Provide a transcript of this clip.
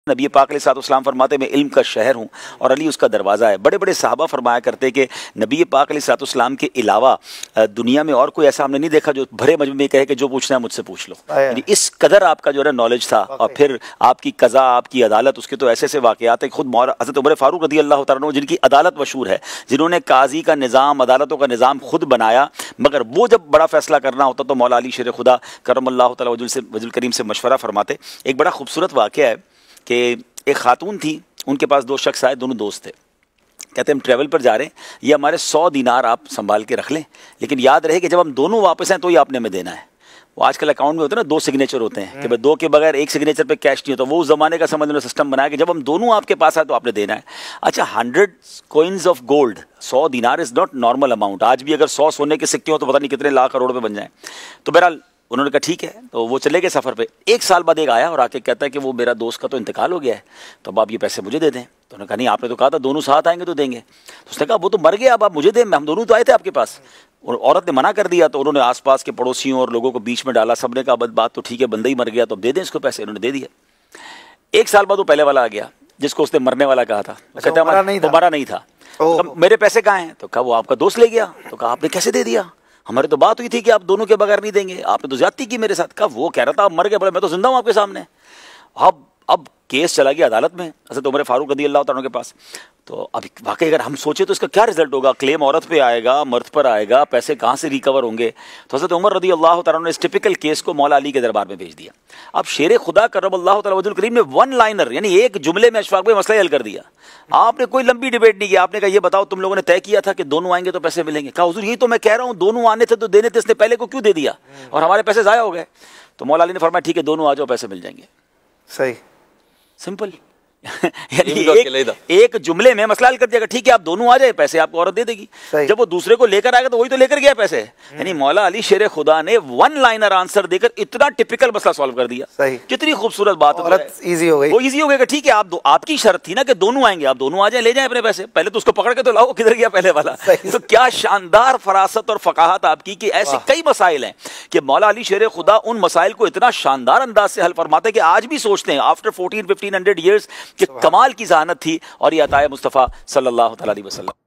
نبی پاک علیہ السلام فرماتے میں علم کا شہر ہوں اور علی اس کا دروازہ ہے۔ بڑے بڑے صحابہ فرمایا کرتے کہ نبی پاک علیہ السلام کے علاوہ دنیا میں اور کوئی ایسا ہم نے نہیں دیکھا جو بھرے مجمع میں کہے کہ جو پوچھنا ہے مجھ سے پوچھ لو۔ یعنی اس قدر آپ کا جو ہے نالج تھا، اور پھر آپ کی قضا، آپ کی عدالت، اس کے تو ایسے ایسے واقعات ہیں۔ خود حضرت عمر فاروق رضی اللہ تعالیٰ عنہ جن کی عدالت مشہور ہے، جنہوں نے قاضی کا نظام، عدالتوں کا نظام خود بنایا، مگر وہ جب بڑا فیصلہ کرنا ہوتا تو مولا علی شیر خدا کرم اللہ تعالیٰ وجہ الکریم سے مشورہ فرماتے۔ ایک بڑا خوبصورت واقعہ ہے کہ ایک خاتون تھی، ان کے پاس دو شخص آئے، دونوں دوست تھے۔ کہتے ہیں ہم ٹریول پر جا رہے ہیں، یہ ہمارے 100 دینار آپ سنبھال کے رکھ لیں، لیکن یاد رہے کہ جب ہم دونوں واپس آئیں تو یہ آپ نے ہمیں دینا ہے۔ وہ آج کل اکاؤنٹ میں ہوتے ہیں نا، 2 سگنیچر ہوتے ہیں کہ بھائی 2 کے بغیر 1 سگنیچر پہ کیش نہیں ہوتا۔ وہ اس زمانے کا سمجھ لو سسٹم بنایا کہ جب ہم دونوں آپ کے پاس آئے تو آپ نے دینا ہے۔ اچھا 100 کوئنز آف گولڈ، 100 دینار از ناٹ نارمل اماؤنٹ۔ آج بھی اگر 100 سونے کے سکے ہوں تو پتہ نہیں کتنے لاکھ کروڑ پہ بن جائیں۔ تو بہرحال انہوں نے کہا ٹھیک ہے، تو وہ چلے گئے سفر پہ۔ 1 سال بعد ایک آیا اور آ کے کہتا ہے کہ وہ میرا دوست کا تو انتقال ہو گیا ہے، تو اب آپ یہ پیسے مجھے دے دیں۔ تو انہوں نے کہا نہیں، آپ نے تو کہا تھا دونوں ساتھ آئیں گے تو دیں گے۔ تو اس نے کہا وہ تو مر گیا، اب آپ مجھے دیں، ہم دونوں تو آئے تھے آپ کے پاس۔ اور عورت نے منع کر دیا، تو انہوں نے آس پاس کے پڑوسیوں اور لوگوں کو بیچ میں ڈالا، سب نے کہا بات تو ٹھیک ہے، بندہ ہی مر گیا تو اب دے دیں اس کو پیسے۔ انہوں نے دے دیا۔ 1 سال بعد وہ پہلے والا آ گیا جس کو اس نے مرنے والا کہا تھا، کہتا ہے وہ مرا نہیں تھا۔ میرے پیسے کہاں ہیں؟ تو کہا وہ آپ کا دوست لے گیا۔ تو کہا آپ نے کیسے دے دیا؟ ہماری تو بات ہوئی تھی کہ آپ دونوں کے بغیر نہیں دیں گے، آپ نے تو زیادتی کی میرے ساتھ۔ کہا وہ کہہ رہا تھا آپ مر گئے، بولے میں تو زندہ ہوں آپ کے سامنے۔ اب کیس چلا گیا عدالت میں حضرت عمر فاروق رضی اللہ تعالیٰ عنہ کے پاس۔ تو اب واقعی اگر ہم سوچیں تو اس کا کیا رزلٹ ہوگا؟ کلیم عورت پہ آئے گا، مرد پر آئے گا، پیسے کہاں سے ریکور ہوں گے؟ تو حضرت عمر رضی اللہ تعالیٰ عنہ نے اس ٹپیکل کیس کو مولا علی کے دربار میں بھیج دیا۔ اب شیر خدا کرم اللہ تعالیٰ وجہ الکریم نے 1 لائنر یعنی ایک جملے میں اشفاق بھائی مسئلہ حل کر دیا۔ آپ نے کوئی لمبی ڈیبیٹ نہیں کیا، آپ نے کہا یہ بتاؤ تم لوگوں نے طے کیا تھا کہ دونوں آئیں گے تو پیسے ملیں گے؟ کہا حضور یہی تو میں کہہ رہا ہوں، دونوں آنے تھے تو دینے تھے، اس نے پہلے کو کیوں دے دیا اور ہمارے پیسے ضائع ہو گئے؟ تو مولا علی نے فرمایا ٹھیک ہے دونوں آ جاؤ، پیسے مل جائیں گے۔ صحیح، سمپل۔ یعنی ایک جملے میں مسئلہ حل کر دیا کہ ٹھیک ہے آپ دونوں آ جائے، پیسے آپ کو عورت دے دے گی۔ جب وہ دوسرے کو لے کر آئے گا تو وہی تو لے کر گیا پیسے۔ یعنی مولا علی شیر خدا نے 1 لائنر آنسر دے کر اتنا ٹپیکل مسئلہ سالو کر دیا۔ کتنی خوبصورت بات ہے، ایزی ہو گئی۔ وہ ایزی ہو گیا کہ ٹھیک ہے آپ کی شرط تھی نا کہ دونوں آئیں گے، آپ دونوں آ جائیں، لے جائیں اپنے پیسے، پہلے تو اس کو پکڑ کے تو لاؤ، کدھر گیا پہلے والا؟ تو کیا شاندار فراست اور فقاہت آپ کی کہ ایسے کئی مسائل ہیں کہ مولا علی شیر خدا ان مسائل کو اتنا شاندار انداز سے حل فرماتے ہیں کہ آج بھی سوچتے ہیں آفٹر 1400-1500 ایئرس کہ کمال کی ذہانت تھی اور یہ عطائے مصطفیٰ صلی اللہ علیہ وسلم۔